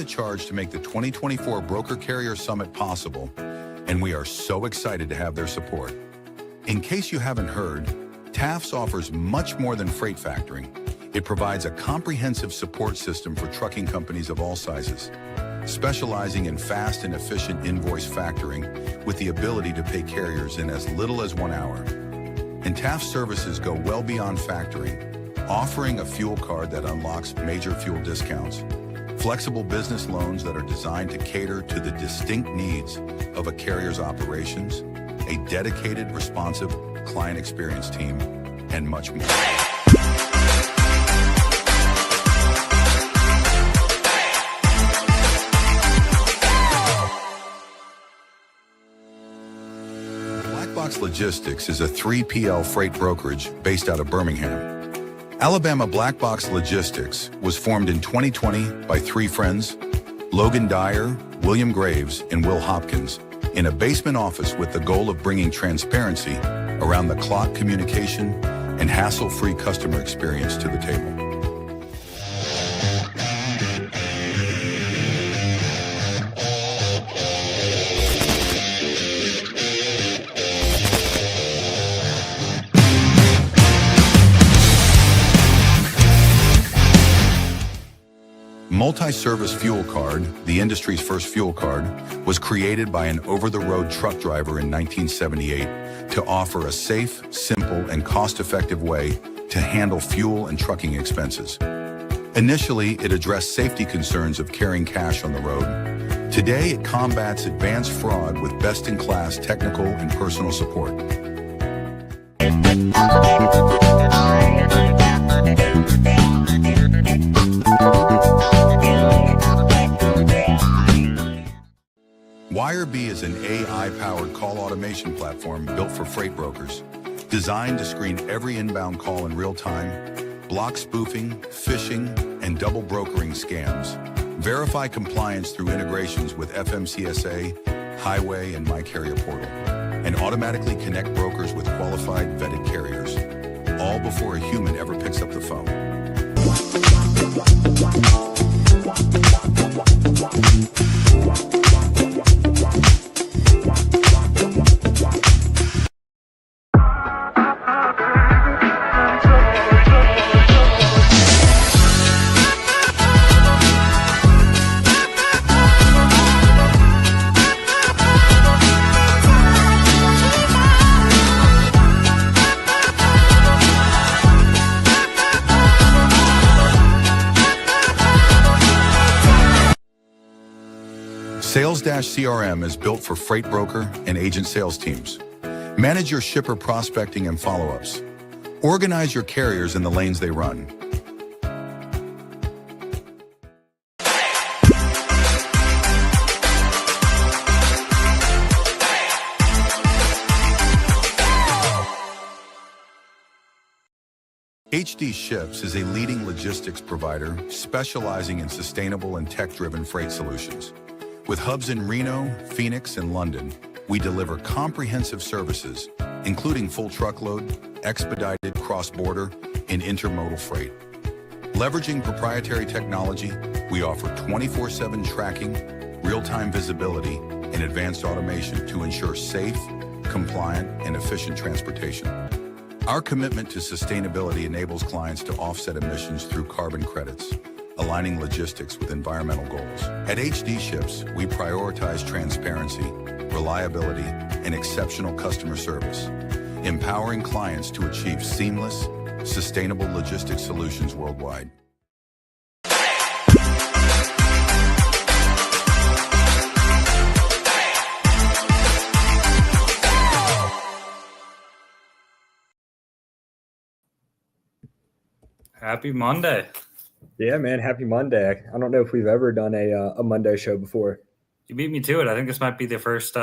the charge to make the 2024 Broker Carrier Summit possible, and we are so excited to have their support. In case you haven't heard, TAFS offers much more than freight factoring. It provides a comprehensive support system for trucking companies of all sizes, specializing in fast and efficient invoice factoring with the ability to pay carriers in as little as 1 hour. And TAFS services go well beyond factoring, offering a fuel card that unlocks major fuel discounts, flexible business loans that are designed to cater to the distinct needs of a carrier's operations, a dedicated, responsive client experience team, and much more. Black Box Logistics is a 3PL freight brokerage based out of Birmingham, Alabama. Black Box Logistics was formed in 2020 by 3 friends, Logan Dyer, William Graves, and Will Hopkins, in a basement office with the goal of bringing transparency around the clock communication and hassle-free customer experience to the table. Multi-service fuel card, the industry's first fuel card, was created by an over-the-road truck driver in 1978 to offer a safe, simple, and cost-effective way to handle fuel and trucking expenses. Initially, it addressed safety concerns of carrying cash on the road. Today, it combats advanced fraud with best-in-class technical and personal support. Arby is an AI-powered call automation platform built for freight brokers, designed to screen every inbound call in real time, block spoofing, phishing, and double brokering scams, verify compliance through integrations with FMCSA, Highway, and My Carrier Portal, and automatically connect brokers with qualified, vetted carriers, all before a human ever picks up the phone. Sales-CRM is built for freight broker and agent sales teams. Manage your shipper prospecting and follow-ups. Organize your carriers in the lanes they run. HD Ships is a leading logistics provider specializing in sustainable and tech-driven freight solutions. With hubs in Reno, Phoenix, and London, we deliver comprehensive services, including full truckload, expedited cross-border, and intermodal freight. Leveraging proprietary technology, we offer 24/7 tracking, real-time visibility, and advanced automation to ensure safe, compliant, and efficient transportation. Our commitment to sustainability enables clients to offset emissions through carbon credits, aligning logistics with environmental goals. At HD Ships, we prioritize transparency, reliability, and exceptional customer service, empowering clients to achieve seamless, sustainable logistics solutions worldwide. Happy Monday. Yeah, man. Happy Monday. I don't know if we've ever done a Monday show before. You beat me to it. I think this might be the first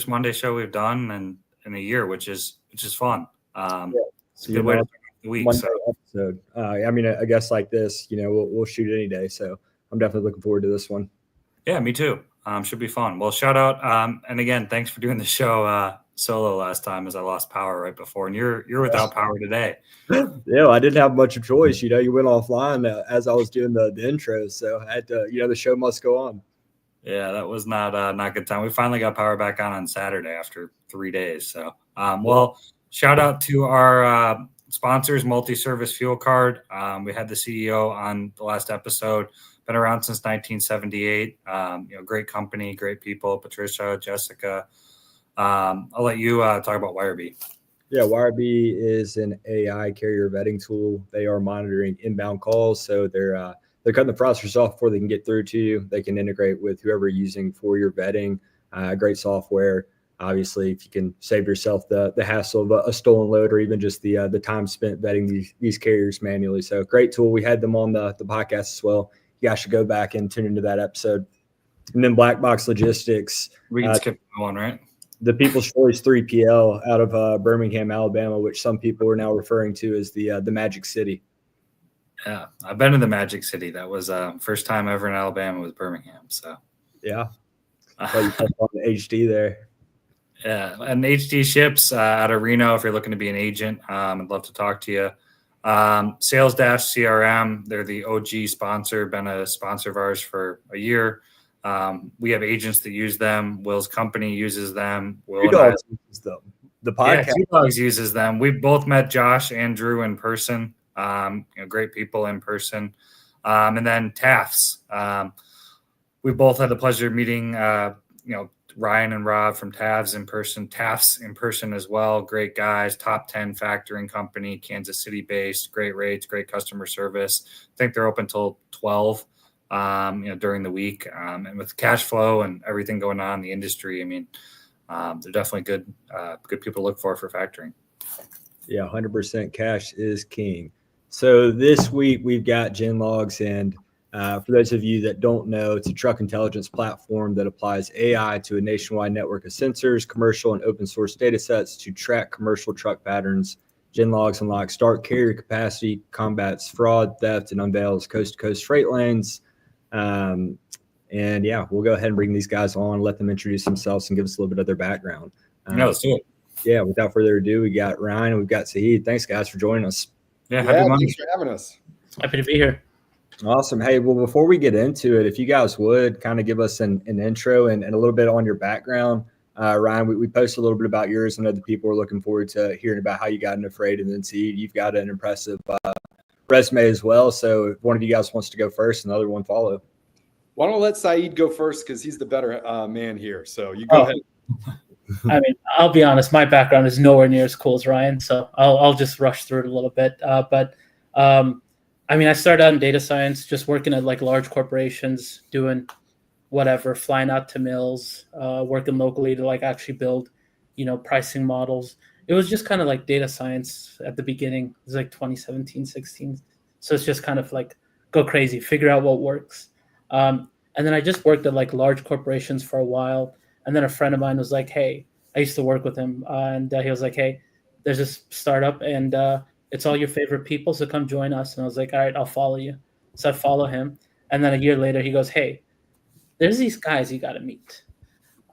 Monday show we've done in a year, which is fun. It's a good way to start the week. Monday episode. I mean, I guess like this, we'll shoot any day. So I'm definitely looking forward to this one. Yeah, me too. Should be fun. Well, shout out. And again, thanks for doing the show solo last time as I lost power right before, and you're without power today. Yeah, I didn't have much of a choice. You went offline as I was doing the intro, so I had to. The show must go on. Yeah, that was not a good time. We finally got power back on Saturday after 3 days. So, well, shout out to our sponsors, Multi-Service Fuel Card. We had the CEO on the last episode. Been around since 1978. Great company, great people. Patricia, Jessica. I'll let you talk about Arby. Yeah, Arby is an AI carrier vetting tool. They are monitoring inbound calls, so they're cutting the process off before they can get through to you. They can integrate with whoever you're using for your vetting. Great software. Obviously, if you can save yourself the hassle of a stolen load or even just the time spent vetting these carriers manually. So great tool. We had them on the podcast as well. You guys should go back and tune into that episode. And then Black Box Logistics. We can skip one, right? The People's Choice 3PL out of Birmingham, Alabama, which some people are now referring to as the Magic City. Yeah, I've been to the Magic City. That was first time ever in Alabama was Birmingham. So yeah, you touched on the HD there. Yeah, and HD ships out of Reno. If you're looking to be an agent, I'd love to talk to you. Sales Dash CRM, they're the OG sponsor. Been a sponsor of ours for a year. We have agents that use them. Will's company uses them. Will uses them. The podcast. GenLogs uses them. We both met Josh and Drew in person. Great people in person. And then TAFs. We both had the pleasure of meeting, Ryan and Rob from TAFs in person as well. Great guys, top 10 factoring company, Kansas City based, great rates, great customer service. I think they're open till 12, during the week. And with cash flow and everything going on in the industry, they're definitely good people to look for factoring. Yeah, 100% cash is king. So this week we've got GenLogs, and for those of you that don't know, it's a truck intelligence platform that applies AI to a nationwide network of sensors, commercial and open source data sets to track commercial truck patterns. GenLogs unlocks dark carrier capacity, combats fraud, theft, and unveils coast-to-coast freight lanes. And yeah, we'll go ahead and bring these guys on, let them introduce themselves and give us a little bit of their background. Let's do it. Yeah, without further ado, we got Ryan and we've got Seid. Thanks, guys, for joining us. Yeah, thanks for having us. Happy to be here. Awesome. Hey, well, before we get into it, if you guys would kind of give us an intro and a little bit on your background. Ryan, we posted a little bit about yours. I know the people are looking forward to hearing about how you got into freight. And then Seid, you've got an impressive resume as well. So if one of you guys wants to go first, another one follow. Why don't we let Seid go first because he's the better man here. So you go ahead. I'll be honest, my background is nowhere near as cool as Ryan, so I'll just rush through it a little bit. I started out in data science, just working at like large corporations, doing whatever, flying out to mills, working locally to like actually build, pricing models. It was just kind of like data science at the beginning. It was like 2017, 16. So it's just kind of like go crazy, figure out what works. And then I just worked at like large corporations for a while. And then a friend of mine was like, hey, I used to work with him. And he was like, hey, there's this startup and it's all your favorite people. So come join us. And I was like, all right, I'll follow you. So I follow him. And then a year later, he goes, hey, there's these guys you got to meet.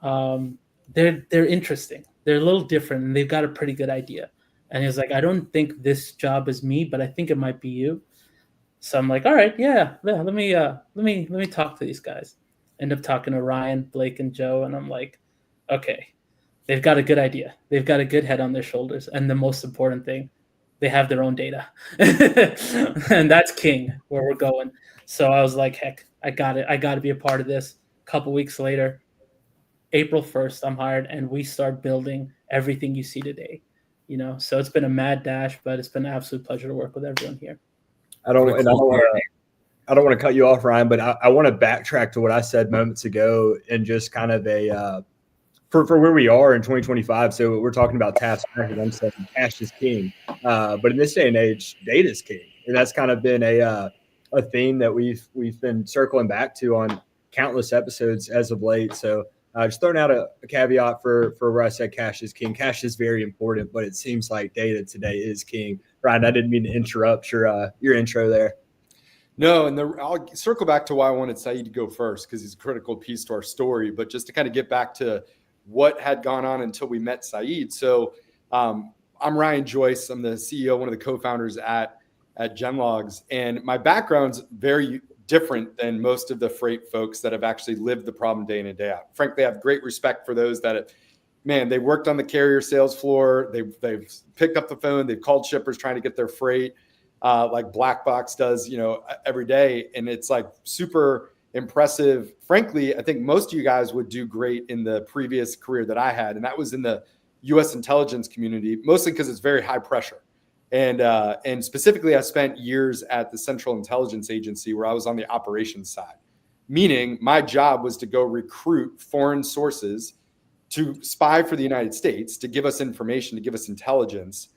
They're interesting. They're a little different and they've got a pretty good idea. And he was like, I don't think this job is me, but I think it might be you. So I'm like, all right, yeah, let me talk to these guys. End up talking to Ryan, Blake, and Joe, and I'm like, okay, they've got a good idea. They've got a good head on their shoulders, and the most important thing, they have their own data, and that's king where we're going. So I was like, heck, I got it. I got to be a part of this. A couple weeks later, April 1st, I'm hired, and we start building everything you see today. So it's been a mad dash, but it's been an absolute pleasure to work with everyone here. I don't want to cut you off, Ryan, but I want to backtrack to what I said moments ago and just kind of for where we are in 2025. So we're talking about tasks. I'm saying cash is king, but in this day and age, data is king, and that's kind of been a theme that we've been circling back to on countless episodes as of late. So just throwing out a caveat for where I said cash is king. Cash is very important, but it seems like data today is king. Ryan, I didn't mean to interrupt your intro there. No, and I'll circle back to why I wanted Seid to go first because he's a critical piece to our story. But just to kind of get back to what had gone on until we met Seid. So I'm Ryan Joyce. I'm the CEO, one of the co-founders at GenLogs. And my background's very different than most of the freight folks that have actually lived the problem day in and day out. Frankly, I have great respect for those that they worked on the carrier sales floor. They've picked up the phone. They've called shippers trying to get their freight, like Black Box does, every day. And it's like super impressive. Frankly, I think most of you guys would do great in the previous career that I had. And that was in the U.S. intelligence community, mostly because it's very high pressure. And specifically, I spent years at the Central Intelligence Agency where I was on the operations side, meaning my job was to go recruit foreign sources to spy for the United States, to give us information, to give us intelligence.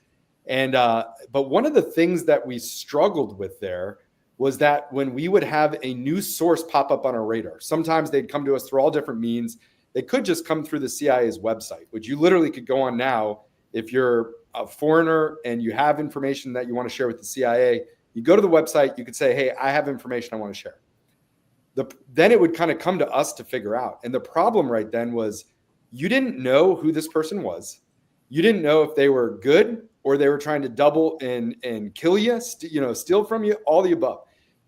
And but one of the things that we struggled with there was that when we would have a new source pop up on our radar, sometimes they'd come to us through all different means. They could just come through the CIA's website, which you literally could go on now. If you're a foreigner and you have information that you want to share with the CIA, you go to the website, you could say, hey, I have information I want to share. Then it would kind of come to us to figure out. And the problem right then was you didn't know who this person was. You didn't know if they were good or they were trying to double and kill you, steal from you, all the above.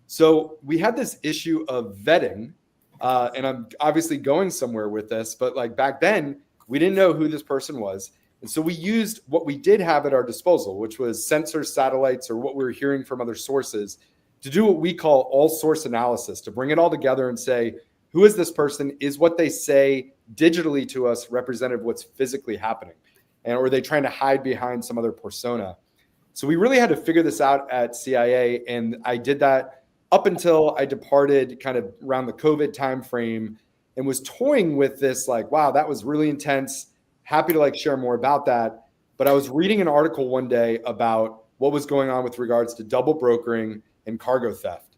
So we had this issue of vetting, and I'm obviously going somewhere with this, but like back then, we didn't know who this person was. And so we used what we did have at our disposal, which was sensors, satellites, or what we were hearing from other sources to do what we call all source analysis, to bring it all together and say, who is this person? Is what they say digitally to us representative of what's physically happening? And or are they trying to hide behind some other persona? So we really had to figure this out at CIA. And I did that up until I departed kind of around the COVID timeframe and was toying with this like, wow, that was really intense. Happy to like share more about that. But I was reading an article one day about what was going on with regards to double brokering and cargo theft.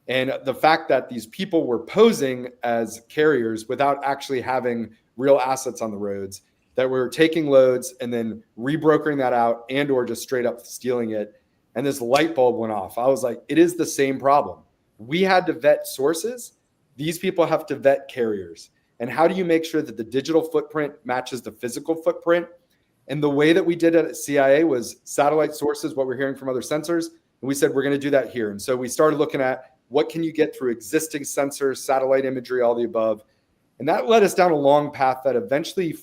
And the fact that these people were posing as carriers without actually having real assets on the roads, that were taking loads and then rebrokering that out and or just straight up stealing it. And this light bulb went off. I was like, it is the same problem. We had to vet sources. These people have to vet carriers. And how do you make sure that the digital footprint matches the physical footprint? And the way that we did it at CIA was satellite sources, what we're hearing from other sensors. And we said, we're going to do that here. And so we started looking at what can you get through existing sensors, satellite imagery, all the above. And that led us down a long path that eventually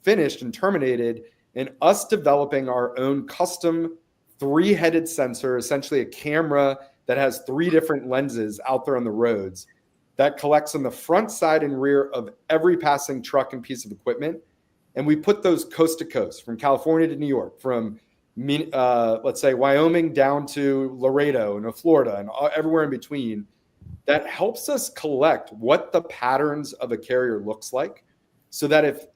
finished and terminated in us developing our own custom 3-headed sensor, essentially a camera that has 3 different lenses out there on the roads that collects on the front, side, and rear of every passing truck and piece of equipment. And we put those coast to coast, from California to New York, from let's say Wyoming down to Laredo and Florida and everywhere in between. That helps us collect what the patterns of a carrier looks like, so that if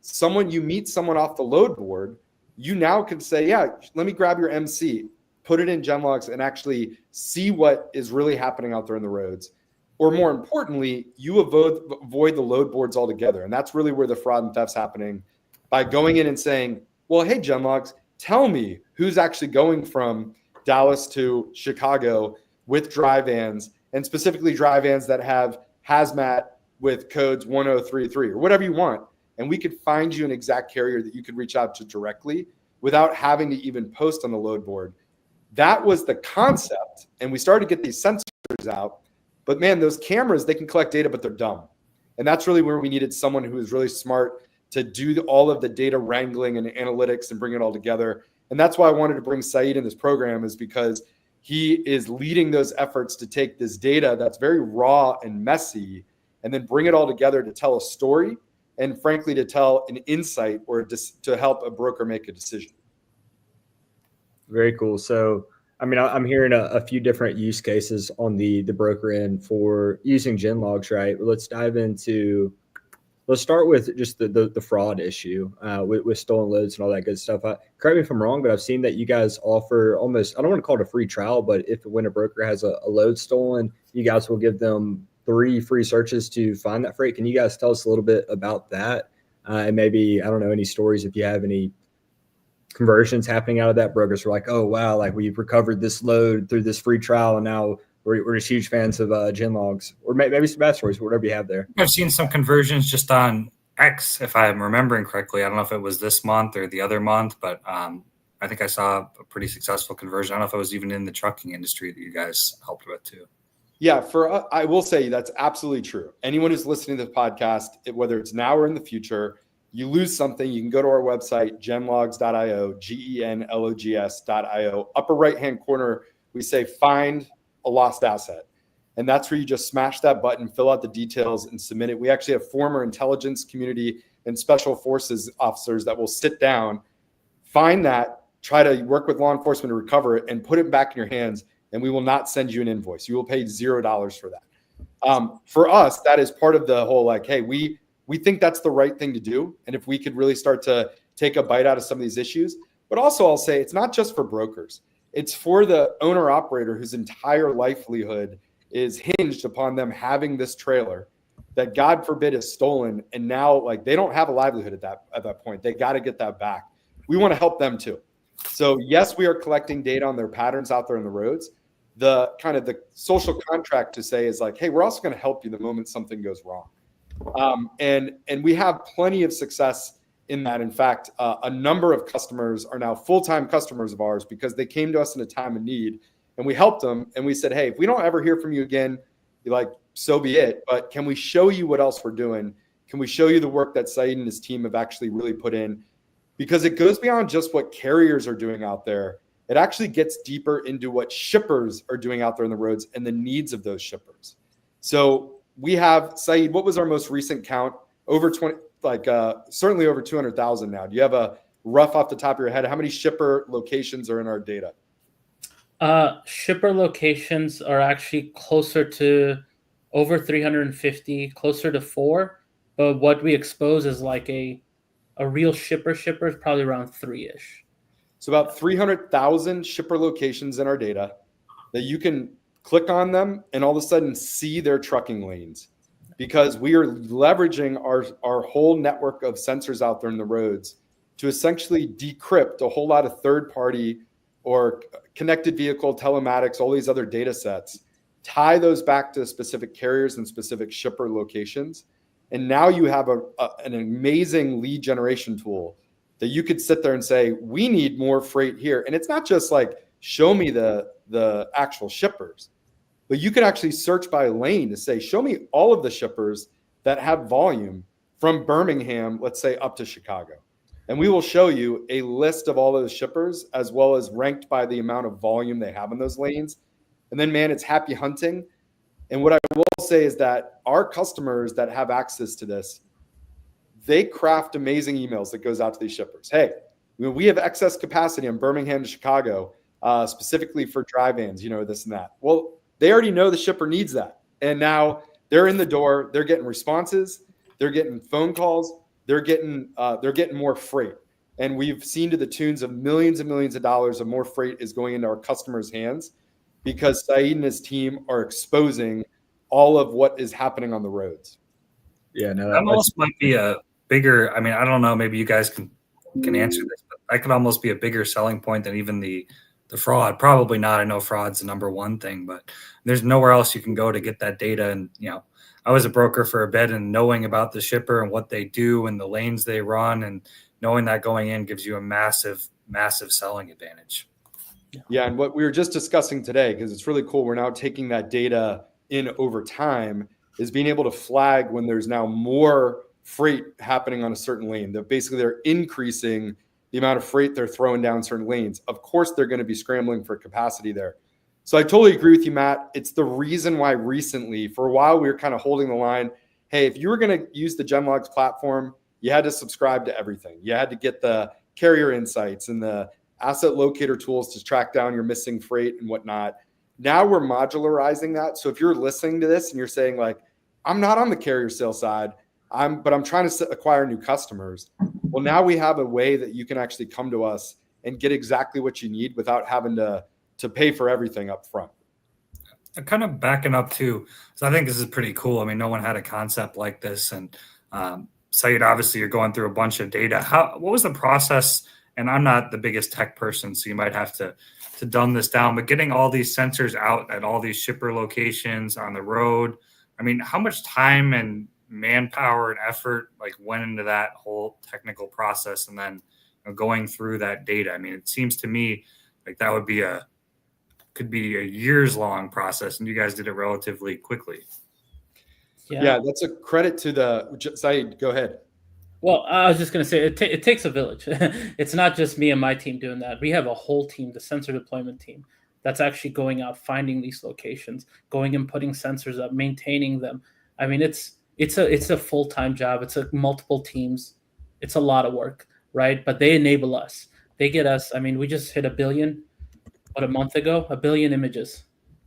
you meet someone off the load board, you now can say, yeah, let me grab your MC, put it in GenLogs and actually see what is really happening out there in the roads. Or more importantly, you avoid the load boards altogether. And that's really where the fraud and theft's happening, by going in and saying, well, hey, GenLogs, tell me who's actually going from Dallas to Chicago with dry vans, and specifically dry vans that have hazmat with codes 1033 or whatever you want. And we could find you an exact carrier that you could reach out to directly without having to even post on the load board. That was the concept. And we started to get these sensors out. But man, those cameras, they can collect data, but they're dumb. And that's really where we needed someone who was really smart to do all of the data wrangling and analytics and bring it all together. And that's why I wanted to bring Seid in this program, is because he is leading those efforts to take this data that's very raw and messy and then bring it all together to tell a story, and frankly, to tell an insight or to help a broker make a decision. Very cool. So, I mean, I'm hearing a few different use cases on the broker end for using GenLogs, right? Let's start with just the fraud issue with stolen loads and all that good stuff. Correct me if I'm wrong, but I've seen that you guys offer almost, I don't want to call it a free trial, but when a broker has a load stolen, you guys will give them 3 free searches to find that freight. Can you guys tell us a little bit about that? And maybe, I don't know, any stories, if you have any conversions happening out of that. Brokers are like, oh, wow, like we've recovered this load through this free trial, and now we're just huge fans of GenLogs, or maybe some bad stories, whatever you have there. I've seen some conversions just on X, if I'm remembering correctly. I don't know if it was this month or the other month, but I think I saw a pretty successful conversion. I don't know if it was even in the trucking industry that you guys helped with too. Yeah, I will say that's absolutely true. Anyone who's listening to the podcast, whether it's now or in the future, you lose something, you can go to our website, genlogs.io, genlogs.io. Upper right-hand corner, we say find a lost asset. And that's where you just smash that button, fill out the details, and submit it. We actually have former intelligence community and special forces officers that will sit down, find that, try to work with law enforcement to recover it, and put it back in your hands. And we will not send you an invoice. You will pay $0 for that. For us, that is part of the whole, like, hey, we think that's the right thing to do. And if we could really start to take a bite out of some of these issues, but also I'll say it's not just for brokers. It's for the owner operator whose entire livelihood is hinged upon them having this trailer that, God forbid, is stolen. And now, like, they don't have a livelihood at that point. They got to get that back. We want to help them too. So yes, we are collecting data on their patterns out there on the roads. The kind of the social contract to say is like, hey, we're also going to help you the moment something goes wrong. And we have plenty of success in that. In fact, a number of customers are now full-time customers of ours because they came to us in a time of need and we helped them. And we said, hey, if we don't ever hear from you again, you're like, so be it. But can we show you what else we're doing? Can we show you the work that Seid and his team have actually really put in? Because it goes beyond just what carriers are doing out there. It actually gets deeper into what shippers are doing out there on the roads and the needs of those shippers. So we have, Seid, what was our most recent count? Over 20, certainly over 200,000 now. Do you have a rough off the top of your head? How many shipper locations are in our data? Shipper locations are actually closer to over 350, closer to 4. But what we expose is like a real shipper is probably around 3-ish. So about 300,000 shipper locations in our data that you can click on them and all of a sudden see their trucking lanes, because we are leveraging our whole network of sensors out there in the roads to essentially decrypt a whole lot of third-party or connected vehicle telematics, all these other data sets, tie those back to specific carriers and specific shipper locations. And now you have an amazing lead generation tool that you could sit there and say, we need more freight here. And it's not just like, show me the actual shippers, but you can actually search by lane to say, show me all of the shippers that have volume from Birmingham, let's say, up to Chicago. And we will show you a list of all those shippers as well as ranked by the amount of volume they have in those lanes. And then, man, it's happy hunting. And what I will say is that our customers that have access to this, they craft amazing emails that goes out to these shippers. Hey, we have excess capacity in Birmingham to Chicago, specifically for dry vans, this and that. Well, they already know the shipper needs that. And now they're in the door, they're getting responses, they're getting phone calls, they're getting more freight. And we've seen to the tunes of millions and millions of dollars of more freight is going into our customers' hands because Seid and his team are exposing all of what is happening on the roads. Yeah, no, that almost might be a bigger, I mean, I don't know, maybe you guys can answer this, but that could almost be a bigger selling point than even the fraud. Probably not. I know fraud's the number one thing, but there's nowhere else you can go to get that data. And, I was a broker for a bit, and knowing about the shipper and what they do and the lanes they run and knowing that going in gives you a massive, massive selling advantage. Yeah. And what we were just discussing today, because it's really cool, we're now taking that data in over time, is being able to flag when there's now more freight happening on a certain lane. That basically they're increasing the amount of freight they're throwing down certain lanes. Of course, they're going to be scrambling for capacity there. So I totally agree with you, Matt. It's the reason why recently, for a while, we were kind of holding the line. Hey, if you were going to use the GenLogs platform, you had to subscribe to everything. You had to get the carrier insights and the asset locator tools to track down your missing freight and whatnot. Now we're modularizing that. So if you're listening to this and you're saying like, I'm not on the carrier sales side, but I'm trying to acquire new customers. Well, now we have a way that you can actually come to us and get exactly what you need without having to pay for everything up front. Kind of backing up too. So I think this is pretty cool. I mean, no one had a concept like this. And Seid, obviously you're going through a bunch of data. What was the process? And I'm not the biggest tech person, so you might have to dumb this down, but getting all these sensors out at all these shipper locations on the road, I mean, how much time and manpower and effort like went into that whole technical process, and then going through that data? I mean, it seems to me like that could be a years long process, and you guys did it relatively quickly. Yeah, that's a credit to the Seid. Go ahead. Well, I was just going to say it takes a village. It's not just me and my team doing that. We have a whole team, the sensor deployment team, that's actually going out, finding these locations, going and putting sensors up, maintaining them. I mean, it's a full-time job. It's multiple teams. It's a lot of work, right? But they enable us. They get us. I mean, we just hit 1 billion, a month ago, 1 billion images,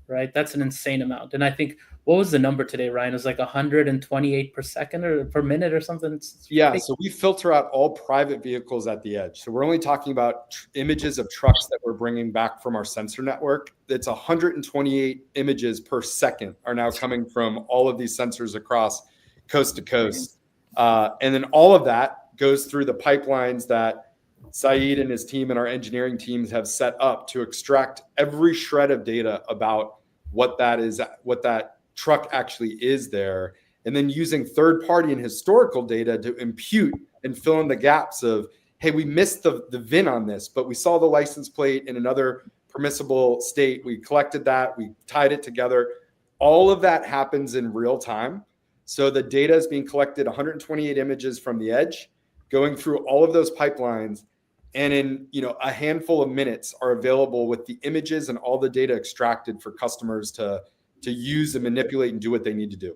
right? That's an insane amount. And I think, what was the number today, Ryan? It was like 128 per second or per minute or something. Yeah, so we filter out all private vehicles at the edge. So we're only talking about images of trucks that we're bringing back from our sensor network. It's 128 images per second are now coming from all of these sensors across coast to coast. And then all of that goes through the pipelines that Seid and his team and our engineering teams have set up to extract every shred of data about what that truck actually is there, and then using third-party and historical data to impute and fill in the gaps of, hey, we missed the VIN on this, but we saw the license plate in another permissible state. We collected that, we tied it together. All of that happens in real time. So the data is being collected, 128 images from the edge, going through all of those pipelines, and in a handful of minutes are available with the images and all the data extracted for customers to use and manipulate and do what they need to do.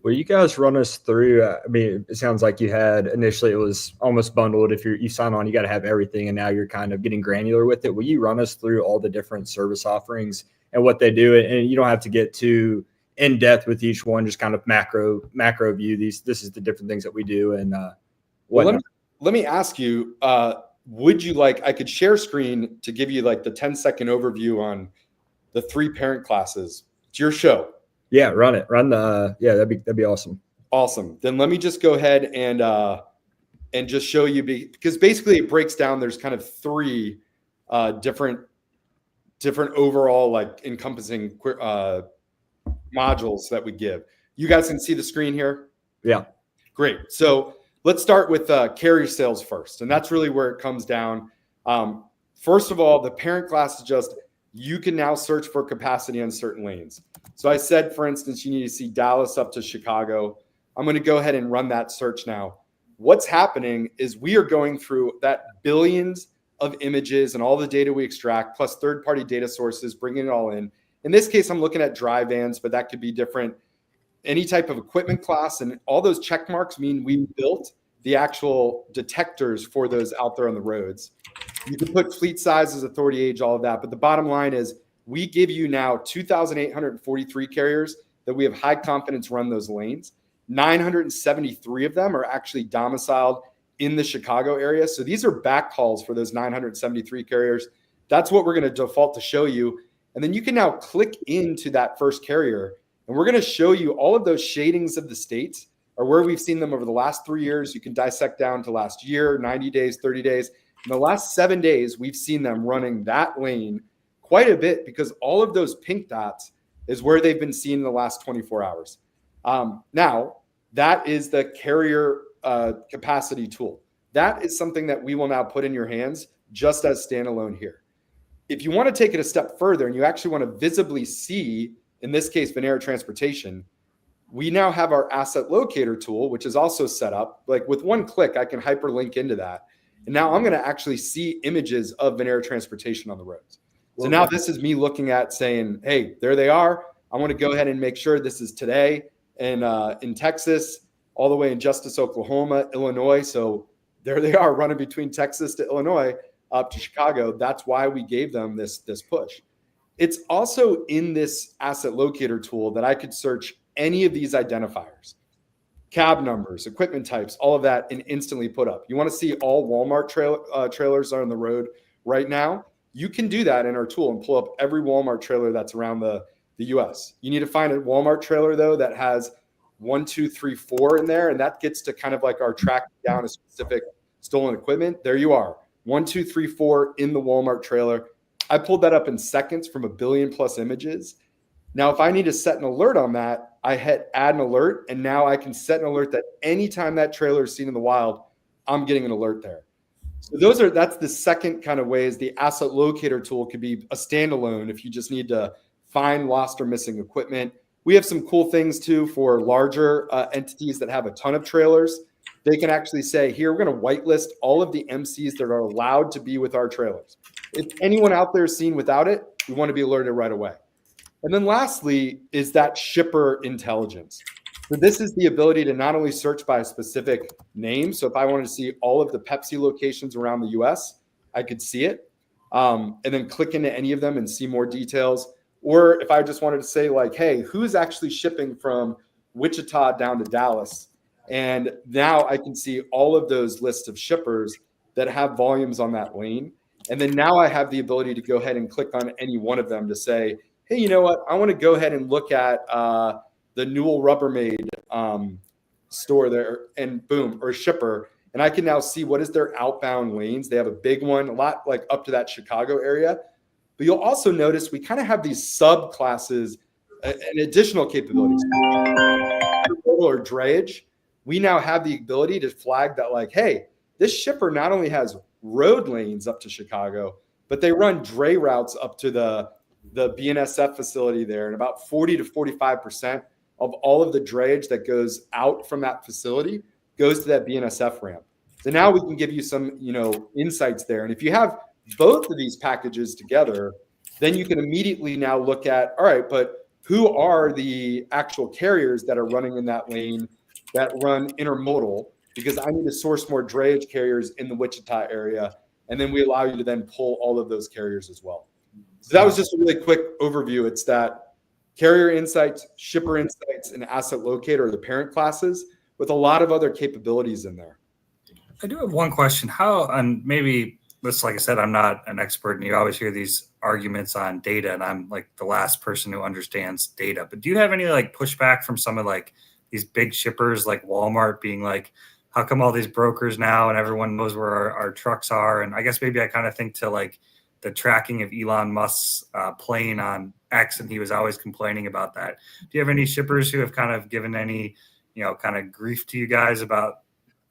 Will you guys run us through? I mean, it sounds like you had initially it was almost bundled. If you sign on, you got to have everything, and now you're kind of getting granular with it. Will you run us through all the different service offerings and what they do? And you don't have to get too in depth with each one, just kind of macro view. This is the different things that we do. And let me ask you, would you like, I could share screen to give you like the 10-second overview on the 3 parent classes. It's your show. Yeah, run it. That'd be awesome. Awesome. Then let me just go ahead and just show you, because basically it breaks down. There's kind of 3 different overall like encompassing modules that we give. You guys can see the screen here? Yeah. Great. So let's start with carrier sales first. And that's really where it comes down. First of all, the parent class is just, you can now search for capacity on certain lanes. So I said, for instance, you need to see Dallas up to Chicago. I'm going to go ahead and run that search now. What's happening is we are going through that billions of images and all the data we extract, plus third-party data sources, bringing it all in. In this case, I'm looking at dry vans, but that could be different. Any type of equipment class, and all those check marks mean we built the actual detectors for those out there on the roads. You can put fleet sizes, authority age, all of that. But the bottom line is we give you now 2,843 carriers that we have high confidence run those lanes. 973 of them are actually domiciled in the Chicago area. So these are backhauls for those 973 carriers. That's what we're going to default to show you. And then you can now click into that first carrier, and we're going to show you all of those shadings of the states or where we've seen them over the last 3 years. You can dissect down to last year, 90 days, 30 days. In the last 7 days, we've seen them running that lane quite a bit because all of those pink dots is where they've been seen in the last 24 hours. Now, that is the carrier capacity tool. That is something that we will now put in your hands just as standalone here. If you want to take it a step further and you actually want to visibly see, in this case, Venera Transportation, we now have our asset locator tool, which is also set up. Like with one click, I can hyperlink into that. And now I'm going to actually see images of Venera Transportation on the roads. So now this is me looking at saying, hey, there they are. I want to go ahead and make sure this is today and in Texas, all the way in Justice, Oklahoma, Illinois. So there they are running between Texas to Illinois up to Chicago. That's why we gave them this push. It's also in this asset locator tool that I could search any of these identifiers, cab numbers, equipment types, all of that, and instantly put up. You want to see all Walmart trailers are on the road right now? You can do that in our tool and pull up every Walmart trailer that's around the US. You need to find a Walmart trailer, though, that has 1, 2, 3, 4 in there, and that gets to kind of like our tracking down a specific stolen equipment. There you are, 1, 2, 3, 4 in the Walmart trailer. I pulled that up in seconds from 1 billion plus images. Now, if I need to set an alert on that, I hit add an alert, and now I can set an alert that anytime that trailer is seen in the wild, I'm getting an alert there. So that's the second kind of ways the asset locator tool could be a standalone if you just need to find lost or missing equipment. We have some cool things too for larger entities that have a ton of trailers. They can actually say, here, we're going to whitelist all of the MCs that are allowed to be with our trailers. If anyone out there is seen without it, we want to be alerted right away. And then lastly is that shipper intelligence. So this is the ability to not only search by a specific name. So if I wanted to see all of the Pepsi locations around the US, I could see it, and then click into any of them and see more details. Or if I just wanted to say like, hey, who's actually shipping from Wichita down to Dallas? And now I can see all of those lists of shippers that have volumes on that lane. And then now I have the ability to go ahead and click on any one of them to say, hey, you know what? I want to go ahead and look at the Newell Rubbermaid store there, and boom, or shipper. And I can now see what is their outbound lanes. They have a big one, a lot like up to that Chicago area. But you'll also notice we kind of have these subclasses and additional capabilities. Or drayage, we now have the ability to flag that like, hey, this shipper not only has road lanes up to Chicago, but they run dray routes up to the BNSF facility there. And about 40 to 45% of all of the drayage that goes out from that facility goes to that BNSF ramp. So now we can give you some, insights there. And if you have both of these packages together, then you can immediately now look at, all right, but who are the actual carriers that are running in that lane that run intermodal? Because I need to source more drayage carriers in the Wichita area. And then we allow you to then pull all of those carriers as well. So that was just a really quick overview. It's that carrier insights, shipper insights, and asset locator are the parent classes with a lot of other capabilities in there. I do have one question. And maybe this, like I said, I'm not an expert, and you always hear these arguments on data, and I'm like the last person who understands data. But do you have any like pushback from some of like these big shippers like Walmart being like, how come all these brokers now and everyone knows where our trucks are? And I guess maybe I kind of think to like the tracking of Elon Musk's plane on X, and he was always complaining about that. Do you have any shippers who have kind of given any, kind of grief to you guys about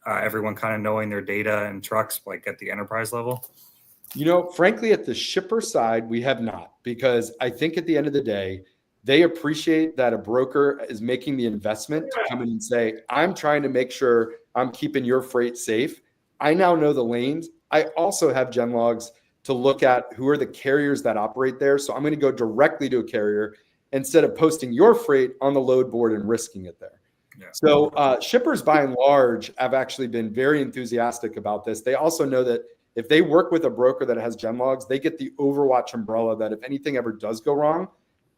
everyone kind of knowing their data and trucks like at the enterprise level? Frankly, at the shipper side, we have not, because I think at the end of the day, they appreciate that a broker is making the investment to come in and say, I'm trying to make sure I'm keeping your freight safe. I now know the lanes. I also have GenLogs to look at who are the carriers that operate there. So I'm going to go directly to a carrier instead of posting your freight on the load board and risking it there. Yeah. So shippers by and large have actually been very enthusiastic about this. They also know that if they work with a broker that has GenLogs, they get the Overwatch umbrella that if anything ever does go wrong,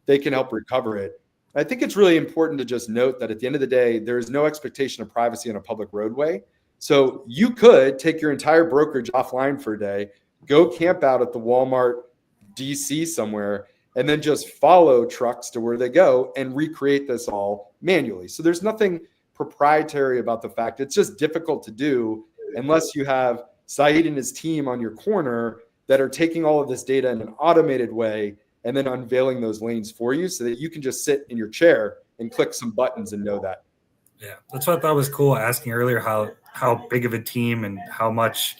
they can help recover it. I think it's really important to just note that at the end of the day, there's no expectation of privacy on a public roadway. So you could take your entire brokerage offline for a day, go camp out at the Walmart DC somewhere, and then just follow trucks to where they go and recreate this all manually. So there's nothing proprietary about the fact. It's just difficult to do unless you have Seid and his team on your corner that are taking all of this data in an automated way and then unveiling those lanes for you so that you can just sit in your chair and click some buttons and know that. Yeah, that's what I thought was cool, asking earlier how big of a team and how much,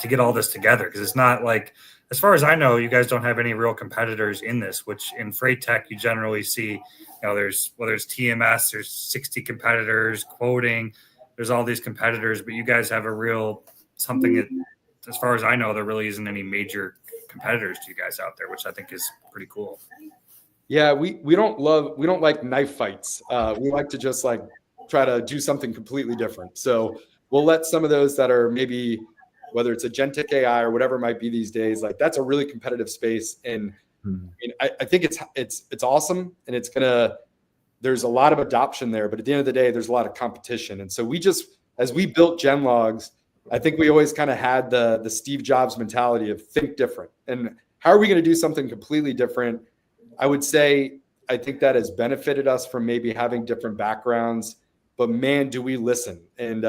to get all this together. Because it's not like, as far as I know, you guys don't have any real competitors in this, which in freight tech, you generally see, there's, whether it's TMS, there's 60 competitors, quoting, there's all these competitors, but you guys have a real something that, as far as I know, there really isn't any major competitors to you guys out there, which I think is pretty cool. Yeah, we don't like knife fights. We like to just like try to do something completely different. So we'll let some of those that are maybe, whether it's agentic AI or whatever it might be these days, like that's a really competitive space. And I think it's awesome, and there's a lot of adoption there, but at the end of the day, there's a lot of competition. And so as we built GenLogs, I think we always kind of had the Steve Jobs mentality of think different. And how are we going to do something completely different? I would say, I think that has benefited us from maybe having different backgrounds, but man, do we listen. And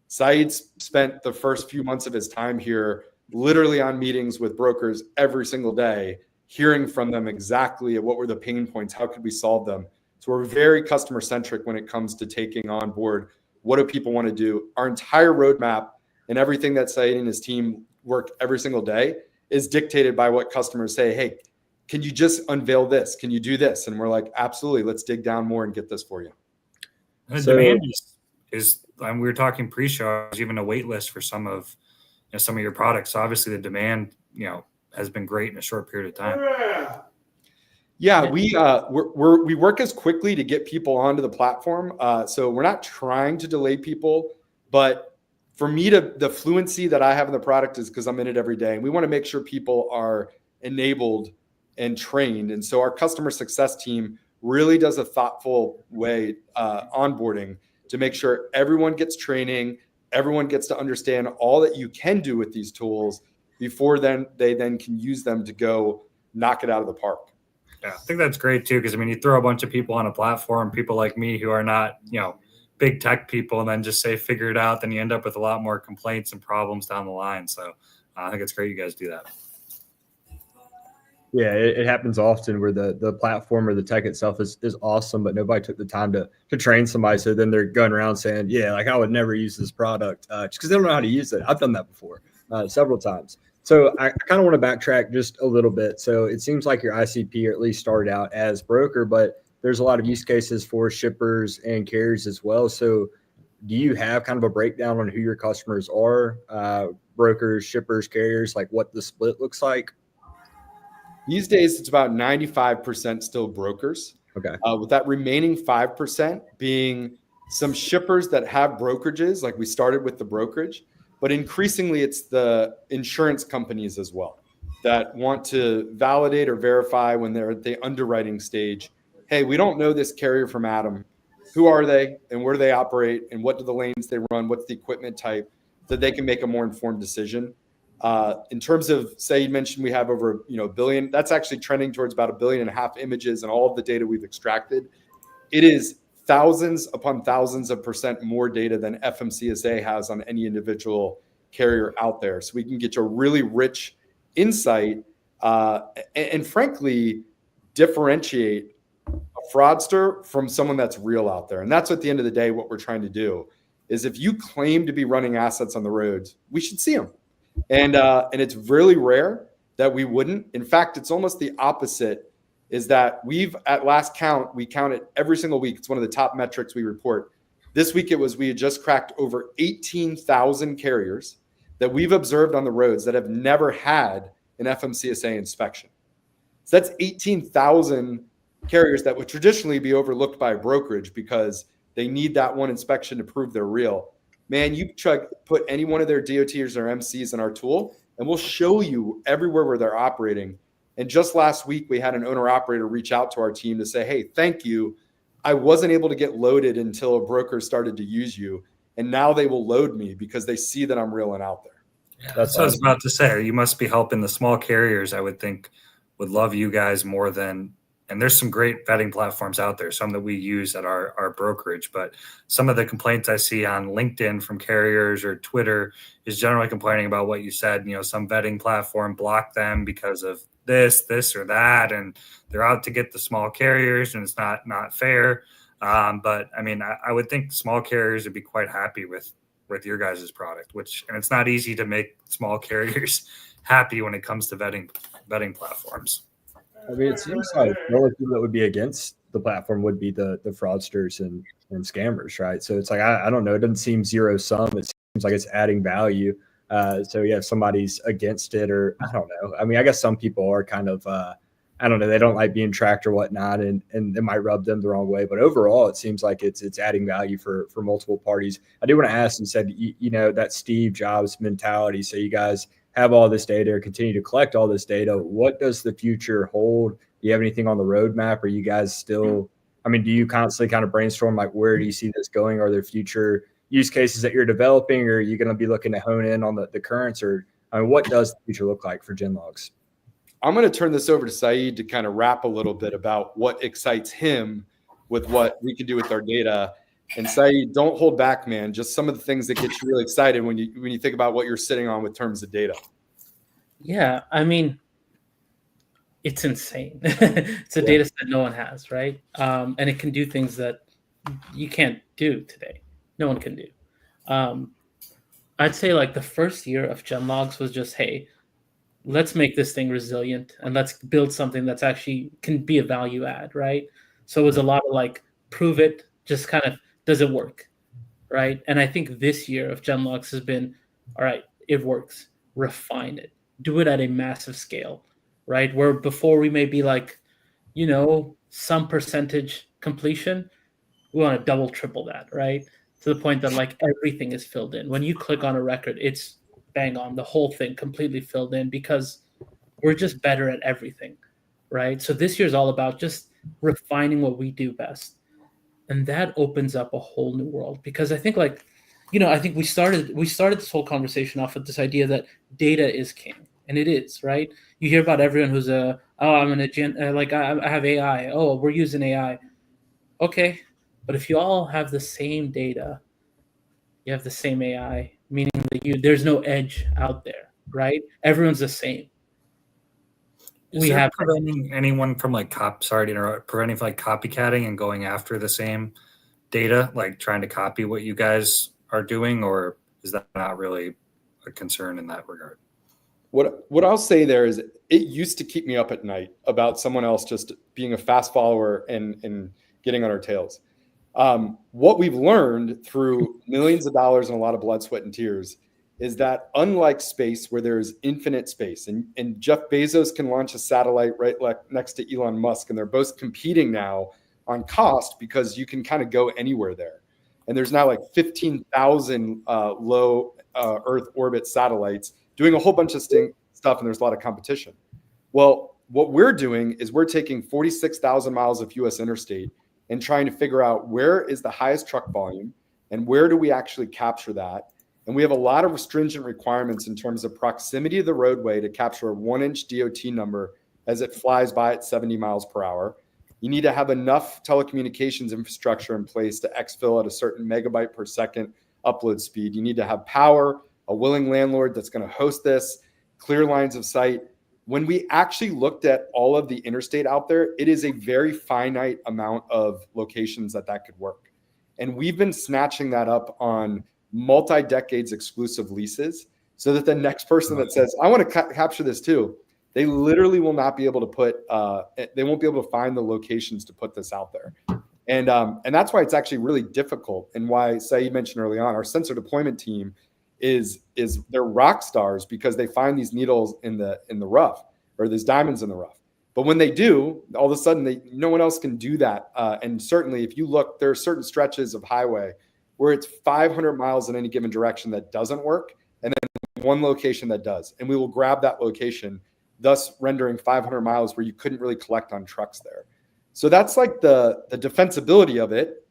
Seid spent the first few months of his time here literally on meetings with brokers every single day, hearing from them exactly what were the pain points, how could we solve them. So we're very customer centric when it comes to taking on board what do people want to do. Our entire roadmap and everything that Seid and his team work every single day is dictated by what customers say. Hey, can you just unveil this? Can you do this? And we're like, absolutely. Let's dig down more and get this for you. And the demand is we were talking pre-show, there's even a wait list for some of your products. So obviously the demand, has been great in a short period of time. Yeah, we work as quickly to get people onto the platform. So we're not trying to delay people, but for me, the fluency that I have in the product is because I'm in it every day, and we want to make sure people are enabled and trained. And so our customer success team really does a thoughtful way onboarding to make sure everyone gets training, everyone gets to understand all that you can do with these tools before they can use them to go knock it out of the park. Yeah, I think that's great too, because you throw a bunch of people on a platform, people like me who are not, big tech people, and then just say figure it out, then you end up with a lot more complaints and problems down the line. So I think it's great you guys do that. Yeah, it happens often where the platform or the tech itself is awesome, but nobody took the time to train somebody. So then they're going around saying, yeah, like I would never use this product just because they don't know how to use it. I've done that before several times. So I kind of want to backtrack just a little bit. So it seems like your ICP, or at least started out as broker, but there's a lot of use cases for shippers and carriers as well. So do you have kind of a breakdown on who your customers are, brokers, shippers, carriers, like what the split looks like? These days, it's about 95% still brokers. Okay. With that remaining 5% being some shippers that have brokerages, like we started with the brokerage, but increasingly it's the insurance companies as well that want to validate or verify when they're at the underwriting stage. Hey, we don't know this carrier from Adam. Who are they and where do they operate and what do the lanes they run? What's the equipment type, so they can make a more informed decision. In terms of, say, you mentioned we have over a billion. That's actually trending towards about 1.5 billion images and all of the data we've extracted. It is thousands upon thousands of percent more data than FMCSA has on any individual carrier out there. So we can get you a really rich insight and frankly differentiate a fraudster from someone that's real out there. And that's at the end of the day what we're trying to do is, if you claim to be running assets on the roads, we should see them. And it's really rare that we wouldn't. In fact, it's almost the opposite, is that at last count, we count it every single week. It's one of the top metrics we report. This week we had just cracked over 18,000 carriers that we've observed on the roads that have never had an FMCSA inspection. So that's 18,000 carriers that would traditionally be overlooked by a brokerage because they need that one inspection to prove they're real. Man, you put any one of their DOTs or MCs in our tool, and we'll show you everywhere where they're operating. And just last week, we had an owner-operator reach out to our team to say, hey, thank you. I wasn't able to get loaded until a broker started to use you. And now they will load me because they see that I'm real and out there. Yeah, that's what I was about to say. You must be helping the small carriers, I would think, would love you guys more than – and there's some great vetting platforms out there, some that we use at our brokerage. But some of the complaints I see on LinkedIn from carriers or Twitter is generally complaining about what you said. Some vetting platform blocked them because of this or that, and they're out to get the small carriers, and it's not fair. But I would think small carriers would be quite happy with your guys' product, and it's not easy to make small carriers happy when it comes to vetting platforms. It seems like the only people that would be against the platform would be the fraudsters and scammers, right? So it's like, I don't know. It doesn't seem zero sum. It seems like it's adding value. So yeah, if somebody's against it, or I don't know. I guess some people are kind of, I don't know. They don't like being tracked or whatnot, and it might rub them the wrong way. But overall, it seems like it's adding value for multiple parties. I do want to ask, you said, that Steve Jobs mentality. So you guys have all this data or continue to collect all this data. What does the future hold? Do you have anything on the roadmap? Are you guys still, do you constantly kind of brainstorm, like, where do you see this going? Are there future use cases that you're developing, or are you going to be looking to hone in on the currents, or what does the future look like for GenLogs? I'm going to turn this over to Seid to kind of wrap a little bit about what excites him with what we can do with our data. And Seid, don't hold back, man. Just some of the things that get you really excited when you think about what you're sitting on with terms of data. Yeah, it's insane. It's a data set no one has, right? And it can do things that you can't do today. No one can do. I'd say like the first year of GenLogs was just, hey, let's make this thing resilient and let's build something that's actually can be a value add, right? So it was a lot of like, prove it, just kind of, does it work, right? And I think this year of GenLogs has been, all right, it works, refine it, do it at a massive scale, right? Where before we may be like, some percentage completion, we want to double, triple that, right? To the point that like everything is filled in. When you click on a record, it's bang on, the whole thing completely filled in because we're just better at everything, right? So this year's all about just refining what we do best. And that opens up a whole new world because I think I think we started this whole conversation off with this idea that data is king, and it is, right? You hear about everyone who's I have AI. Oh, we're using AI. Okay, but if you all have the same data, you have the same AI, meaning that there's no edge out there, right? Everyone's the same. Is there preventing anyone from preventing like copycatting and going after the same data, like trying to copy what you guys are doing, or is that not really a concern in that regard? What I'll say there is it used to keep me up at night about someone else just being a fast follower and getting on our tails. What we've learned through millions of dollars and a lot of blood, sweat, and tears is that unlike space where there's infinite space and Jeff Bezos can launch a satellite right next to Elon Musk, and they're both competing now on cost because you can kind of go anywhere there. And there's now like 15,000 low Earth orbit satellites doing a whole bunch of stuff, and there's a lot of competition. Well, what we're doing is we're taking 46,000 miles of US interstate and trying to figure out where is the highest truck volume and where do we actually capture that. And we have a lot of stringent requirements in terms of proximity of the roadway to capture a 1-inch DOT number as it flies by at 70 miles per hour. You need to have enough telecommunications infrastructure in place to exfil at a certain megabyte per second upload speed. You need to have power, a willing landlord that's going to host this, clear lines of sight. When we actually looked at all of the interstate out there, it is a very finite amount of locations that could work. And we've been snatching that up on multi-decades exclusive leases so that the next person that says, I want to capture this too, they literally will not be able to they won't be able to find the locations to put this out there. And that's why it's actually really difficult, and why Seid mentioned early on, our sensor deployment team is they're rock stars because they find these needles in the rough, or these diamonds in the rough. But when they do, all of a sudden no one else can do that. And certainly if you look, there are certain stretches of highway where it's 500 miles in any given direction that doesn't work, and then one location that does. And we will grab that location, thus rendering 500 miles where you couldn't really collect on trucks there. So that's like the defensibility of it.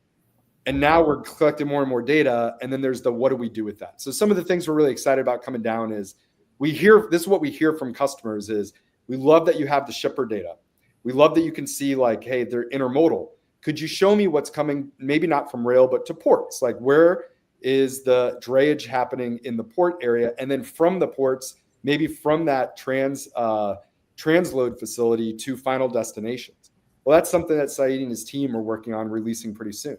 And now we're collecting more and more data. And then there's what do we do with that? So some of the things we're really excited about coming down is this is what we hear from customers is we love that you have the shipper data. We love that you can see like, hey, they're intermodal. Could you show me what's coming, maybe not from rail, but to ports? Like where is the drayage happening in the port area? And then from the ports, maybe from that transload facility to final destinations. Well, that's something that Seid and his team are working on releasing pretty soon.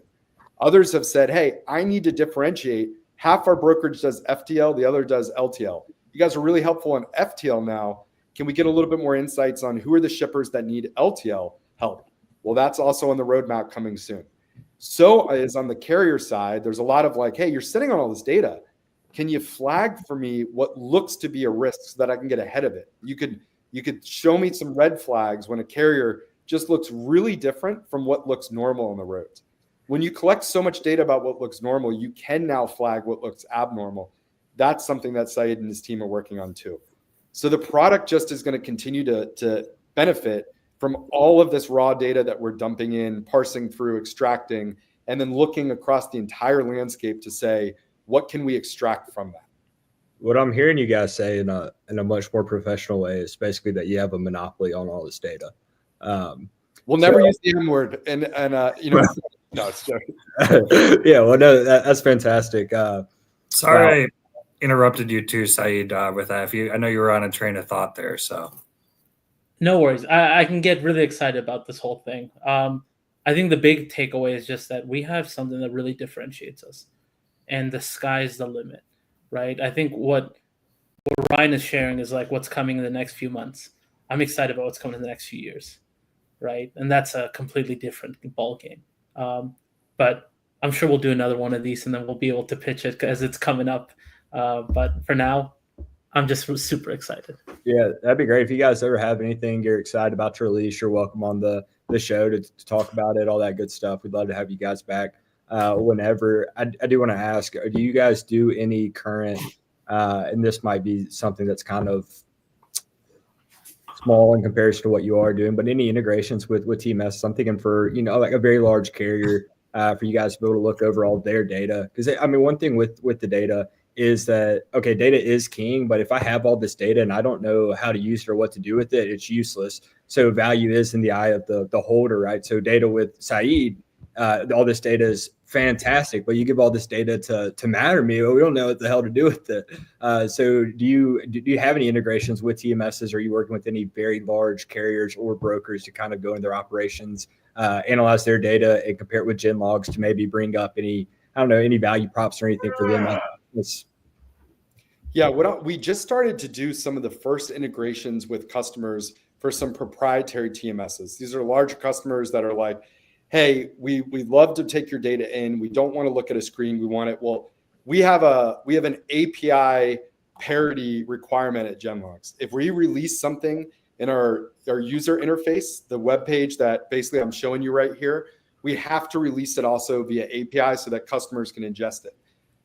Others have said, hey, I need to differentiate. Half our brokerage does FTL, the other does LTL. You guys are really helpful on FTL now. Can we get a little bit more insights on who are the shippers that need LTL help? Well, that's also on the roadmap coming soon. So is on the carrier side, there's a lot of like, hey, you're sitting on all this data. Can you flag for me what looks to be a risk so that I can get ahead of it? You could show me some red flags when a carrier just looks really different from what looks normal on the roads. When you collect so much data about what looks normal, you can now flag what looks abnormal. That's something that Seid and his team are working on too. So the product just is going to continue to benefit from all of this raw data that we're dumping in, parsing through, extracting, and then looking across the entire landscape to say, what can we extract from that? What I'm hearing you guys say in a much more professional way is basically that you have a monopoly on all this data. We'll never use the M word, and no, it's joking. Yeah, well, no, that's fantastic. Sorry, I interrupted you too, Seid, with that. I know you were on a train of thought there, so. No worries. I can get really excited about this whole thing. I think the big takeaway is just that we have something that really differentiates us, and the sky's the limit, right? I think what Ryan is sharing is like what's coming in the next few months. I'm excited about what's coming in the next few years, right? And that's a completely different ball game. But I'm sure we'll do another one of these, and then we'll be able to pitch it as it's coming up. But for now, I'm just super excited. Yeah, that'd be great. If you guys ever have anything you're excited about to release, you're welcome on the show to talk about it, all that good stuff. We'd love to have you guys back whenever. I do want to ask, do you guys do any current, and this might be something that's kind of small in comparison to what you are doing, but any integrations with TMS? I'm thinking for, like a very large carrier, for you guys to be able to look over all their data. Because, I mean, one thing with the data is that, okay, data is king, but if I have all this data and I don't know how to use it or what to do with it, it's useless. So value is in the eye of the holder, right? So data with Seid, all this data is fantastic, but you give all this data to Matterme, well, we don't know what the hell to do with it. So do you have any integrations with TMSs? Are you working with any very large carriers or brokers to kind of go in their operations, analyze their data and compare it with GenLogs to maybe bring up any value props or anything for them? Yeah, we just started to do some of the first integrations with customers for some proprietary TMSs. These are large customers that are like, hey, we'd love to take your data in. We don't want to look at a screen. We want it. Well, we have an API parity requirement at GenLogs. If we release something in our user interface, the web page that basically I'm showing you right here, we have to release it also via API so that customers can ingest it.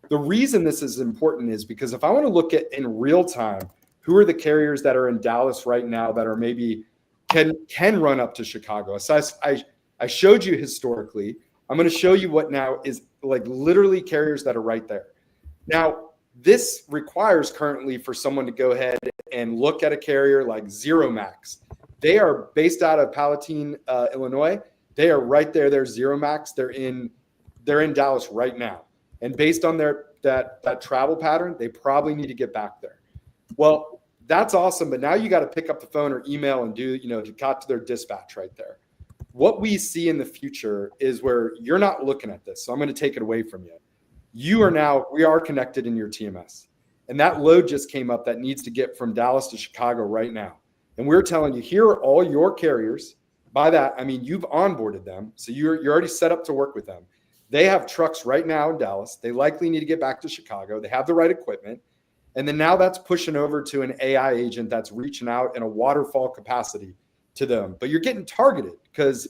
The reason this is important is because if I want to look at in real time, who are the carriers that are in Dallas right now that are maybe can run up to Chicago? So I showed you historically. I'm going to show you what now is like literally carriers that are right there. Now, this requires currently for someone to go ahead and look at a carrier like Zero Max. They are based out of Palatine, Illinois. They are right there. They're Zero Max. They're in Dallas right now. And based on that travel pattern, they probably need to get back there. Well, that's awesome. But now you got to pick up the phone or email and to got to their dispatch right there. What we see in the future is where you're not looking at this. So I'm going to take it away from you. We are connected in your TMS. And that load just came up that needs to get from Dallas to Chicago right now. And we're telling you, here are all your carriers. By that, I mean, you've onboarded them. So you're already set up to work with them. They have trucks right now in Dallas. They likely need to get back to Chicago. They have the right equipment. And then now that's pushing over to an AI agent that's reaching out in a waterfall capacity to them. But you're getting targeted because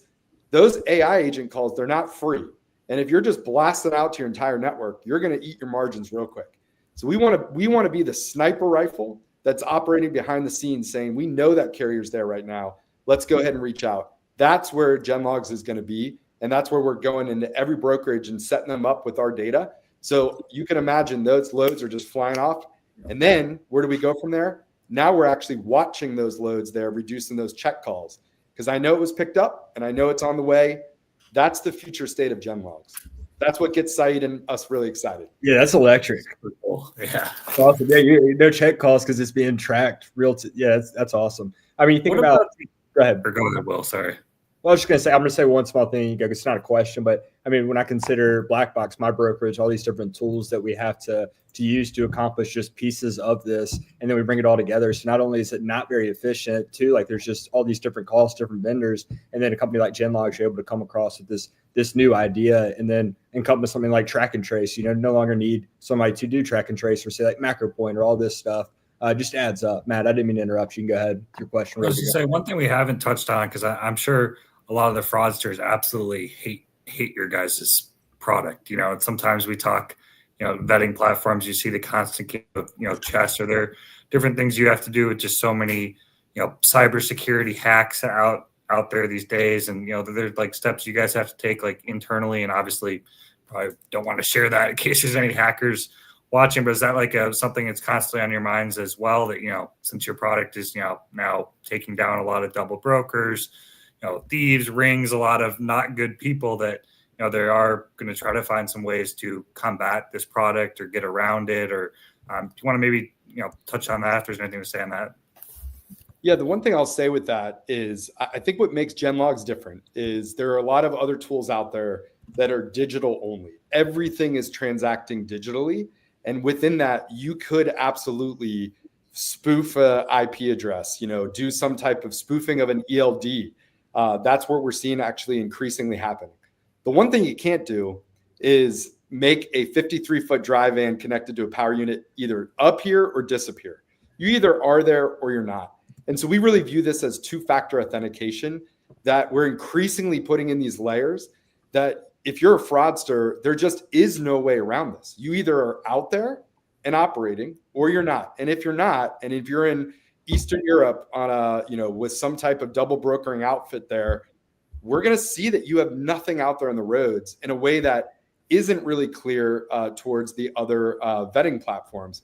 those AI agent calls, they're not free. And if you're just blasting out to your entire network, you're going to eat your margins real quick. So we want to be the sniper rifle that's operating behind the scenes saying, we know that carrier's there right now. Let's go ahead and reach out. That's where GenLogs is going to be. And that's where we're going into every brokerage and setting them up with our data. So you can imagine those loads are just flying off. And then where do we go from there? Now we're actually watching those loads there, reducing those check calls. Because I know it was picked up and I know it's on the way. That's the future state of GenLogs. That's what gets Seid and us really excited. Yeah, that's electric. Yeah. Awesome. Yeah, no check calls because it's being tracked yeah, that's awesome. I mean, you think about go ahead. Or go ahead, Will. Sorry. Well, I was just going to say one small thing. It's not a question, but I mean, when I consider Blackbox, my brokerage, all these different tools that we have to use to accomplish just pieces of this, and then we bring it all together. So not only is it not very efficient, too, like there's just all these different costs, different vendors, and then a company like GenLogs, you're able to come across with this new idea, and then encompass something like track and trace. No longer need somebody to do track and trace or say like macro point or all this stuff. Just adds up. Matt, I didn't mean to interrupt you. Go ahead. Your question. I was going to say one thing we haven't touched on because I'm sure a lot of the fraudsters absolutely hate your guys' product. And sometimes we talk, vetting platforms, you see the constant game of chess, or there are different things you have to do with just so many, cybersecurity hacks out there these days. And, there's like steps you guys have to take like internally, and obviously probably don't want to share that in case there's any hackers watching, but is that like something that's constantly on your minds as well, that, since your product is, now taking down a lot of double brokers, thieves, rings, a lot of not good people that, they are going to try to find some ways to combat this product or get around it? Or do you want to maybe, touch on that if there's anything to say on that? Yeah, the one thing I'll say with that is I think what makes GenLogs different is there are a lot of other tools out there that are digital only. Everything is transacting digitally. And within that, you could absolutely spoof a IP address, do some type of spoofing of an ELD. That's what we're seeing actually increasingly happen. The one thing you can't do is make a 53-foot dry van connected to a power unit either appear or disappear. You either are there or you're not. And so we really view this as two-factor authentication that we're increasingly putting in these layers that if you're a fraudster, there just is no way around this. You either are out there and operating or you're not. And if you're not, and if you're in Eastern Europe on with some type of double brokering outfit there, we're going to see that you have nothing out there on the roads in a way that isn't really clear towards the other vetting platforms.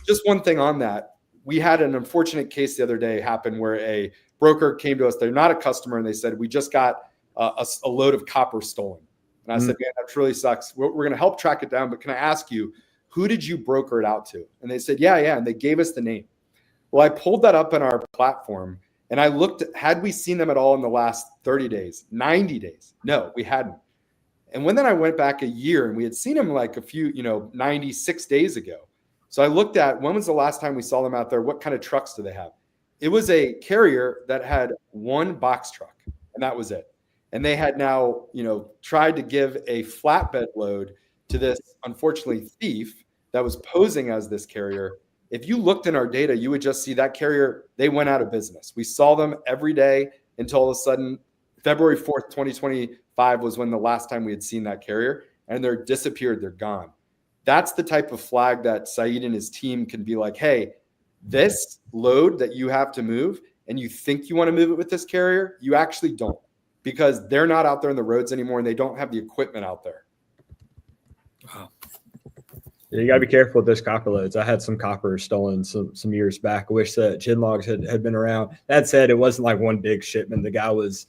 Just one thing on that. We had an unfortunate case the other day happen where a broker came to us. They're not a customer, and they said, we just got a load of copper stolen. And I said, man, that really sucks. We're going to help track it down, but can I ask you, who did you broker it out to? And they said, yeah. And they gave us the name. Well, I pulled that up in our platform, and I looked at, had we seen them at all in the last 30 days, 90 days? No, we hadn't. And then I went back a year, and we had seen them like a few, 96 days ago. So I looked at when was the last time we saw them out there? What kind of trucks do they have? It was a carrier that had one box truck, and that was it. And they had now, tried to give a flatbed load to this, unfortunately, thief that was posing as this carrier. If you looked in our data, you would just see that carrier, they went out of business. We saw them every day until all of a sudden, February 4th, 2025 was when the last time we had seen that carrier, and they're disappeared, they're gone. That's the type of flag that Seid and his team can be like, hey, this load that you have to move and you think you want to move it with this carrier, you actually don't, because they're not out there on the roads anymore and they don't have the equipment out there. Wow. Yeah, you got to be careful with those copper loads. I had some copper stolen some years back. I wish that GenLogs had been around. That said, it wasn't like one big shipment. The guy was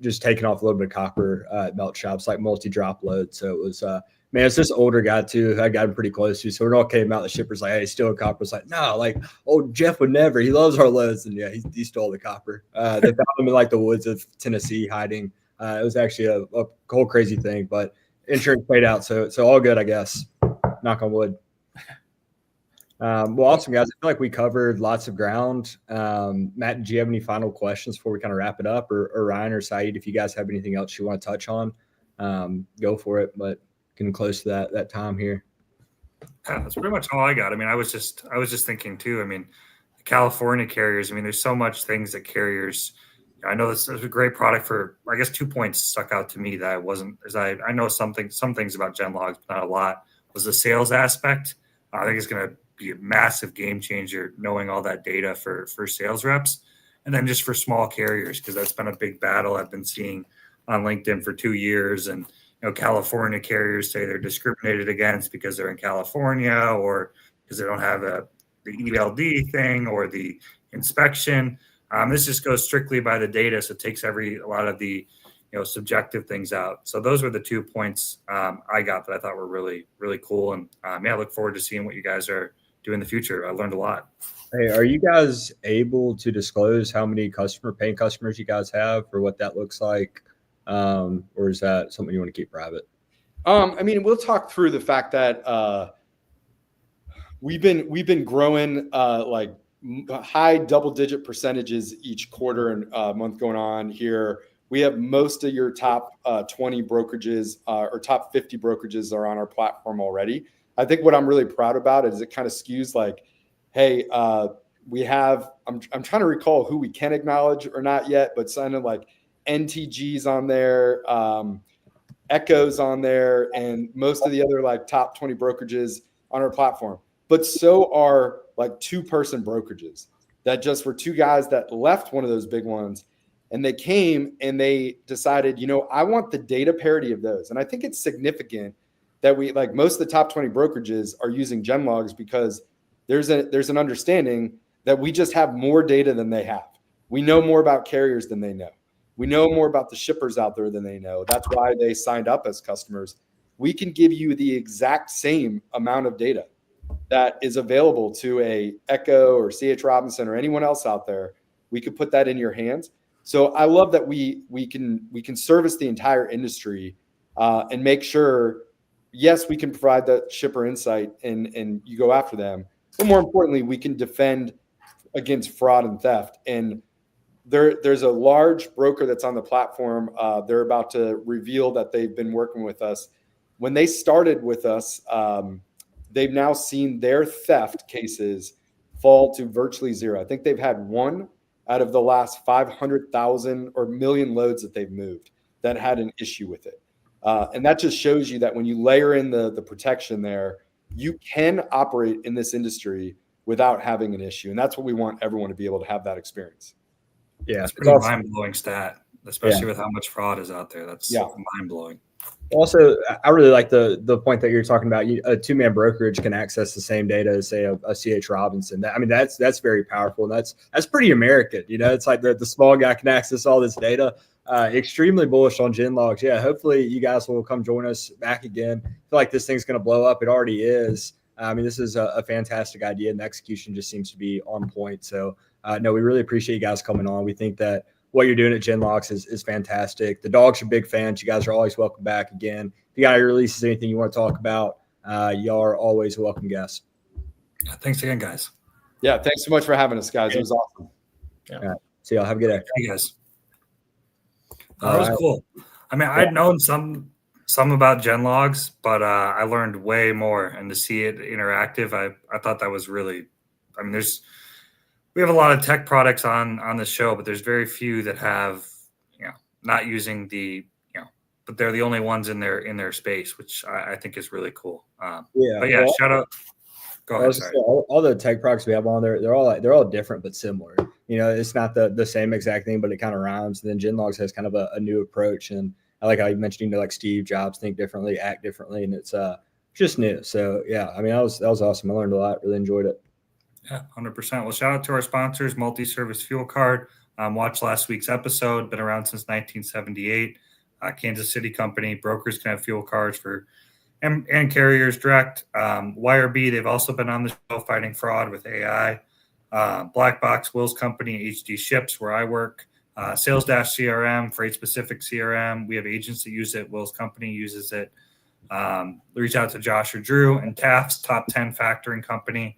just taking off a little bit of copper at melt shops, like multi-drop load. So it was man, it's this older guy too who I got him pretty close to. So when it all came out, the shipper's like, hey, stealing copper. It's like, no, like, oh, Jeff would never. He loves our loads. And yeah, he stole the copper. They found him in like the woods of Tennessee hiding. It was actually a whole crazy thing, but insurance paid out. So all good, I guess. Knock on wood. Well, awesome, guys. I feel like we covered lots of ground. Matt, do you have any final questions before we kind of wrap it up? Or Ryan or Seid, if you guys have anything else you want to touch on, go for it. But getting close to that time here. Yeah, that's pretty much all I got. I mean, I was just thinking too. I mean, the California carriers. I mean, there's so much things that carriers. I know this is a great product for. I guess 2 points stuck out to me that I wasn't. As I know some things about GenLogs, but not a lot. Was the sales aspect. I think it's going to be a massive game changer knowing all that data for sales reps, and then just for small carriers, because that's been a big battle I've been seeing on LinkedIn for 2 years. And California carriers say they're discriminated against because they're in California or because they don't have the ELD thing or the inspection. This just goes strictly by the data, so it takes a lot of the subjective things out. So those were the 2 points I got that I thought were really, really cool. And I look forward to seeing what you guys are doing in the future. I learned a lot. Hey, are you guys able to disclose how many paying customers you guys have or what that looks like? Or is that something you want to keep private? I mean, we'll talk through the fact that we've been growing like high double-digit percentages each quarter and month going on here. We have most of your top 20 brokerages or top 50 brokerages are on our platform already. I think what I'm really proud about is it kind of skews like, hey, we have. I'm trying to recall who we can acknowledge or not yet, but sounded like NTG's on there, Echo's on there, and most of the other like top 20 brokerages on our platform. But so are like 2-person brokerages that just were 2 guys that left one of those big ones, and they came and they decided, I want the data parity of those. And I think it's significant that we like most of the top 20 brokerages are using GenLogs because there's an understanding that we just have more data than they have. We know more about carriers than they know. We know more about the shippers out there than they know. That's why they signed up as customers. We can give you the exact same amount of data. that is available to a Echo or CH Robinson or anyone else out there, we could put that in your hands. So I love that we can service the entire industry and make sure, yes, we can provide the shipper insight and you go after them, but more importantly, we can defend against fraud and theft. And there's a large broker that's on the platform. They're about to reveal that they've been working with us. When they started with us, they've now seen their theft cases fall to virtually zero. I think they've had one out of the last 500,000 or million loads that they've moved that had an issue with it. And that just shows you that when you layer in the protection there, you can operate in this industry without having an issue. And that's what we want everyone to be able to have that experience. Yeah, it's pretty mind-blowing stat, especially with how much fraud is out there. That's mind-blowing. Also, I really like the point that you're talking about. A two-man brokerage can access the same data as, say, a CH Robinson. That's very powerful. And that's pretty American. It's like the small guy can access all this data. Extremely bullish on GenLogs. Yeah, hopefully you guys will come join us back again. I feel like this thing's going to blow up. It already is. This is a fantastic idea, and the execution just seems to be on point. So, no, we really appreciate you guys coming on. We think that what you're doing at GenLogs is fantastic. The dogs are big fans. You guys are always welcome back again. If you got any releases, anything you want to talk about, y'all are always a welcome guests. Yeah, thanks again, guys. Yeah, thanks so much for having us, guys. It was awesome. Yeah. All right. See y'all. Have a good day. Thank you, guys. That was cool. I'd known some about GenLogs, but I learned way more, and to see it interactive, I thought that was really, we have a lot of tech products on the show, but there's very few that have, not using but they're the only ones in their space, which I think is really cool. Shout out. Go ahead. Sorry. All the tech products we have on there, they're all different but similar. It's not the same exact thing, but it kind of rhymes. And then GenLogs has kind of a new approach, and I like how you mentioned, like Steve Jobs, think differently, act differently, and it's just new. So yeah, that was awesome. I learned a lot. Really enjoyed it. Yeah, 100%. Well, shout out to our sponsors, Multi-Service Fuel Card. Watched last week's episode. Been around since 1978. Kansas City company. Brokers can have fuel cards for and carriers direct. YRB, they've also been on the show fighting fraud with AI. Black Box, Will's company, HD Ships, where I work. Sales Dash CRM, Freight Specific CRM. We have agents that use it. Will's company uses it. Reach out to Josh or Drew. And Taft's top 10 factoring company,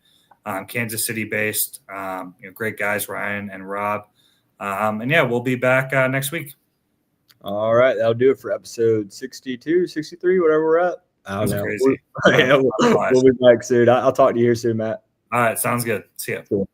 Kansas City based. Great guys, Ryan and Rob. We'll be back next week. All right, that'll do it for episode 62, 63, whatever we're at. I don't know. Crazy. We'll be back soon. I'll talk to you here soon, Matt. All right, sounds good. See ya. Cool.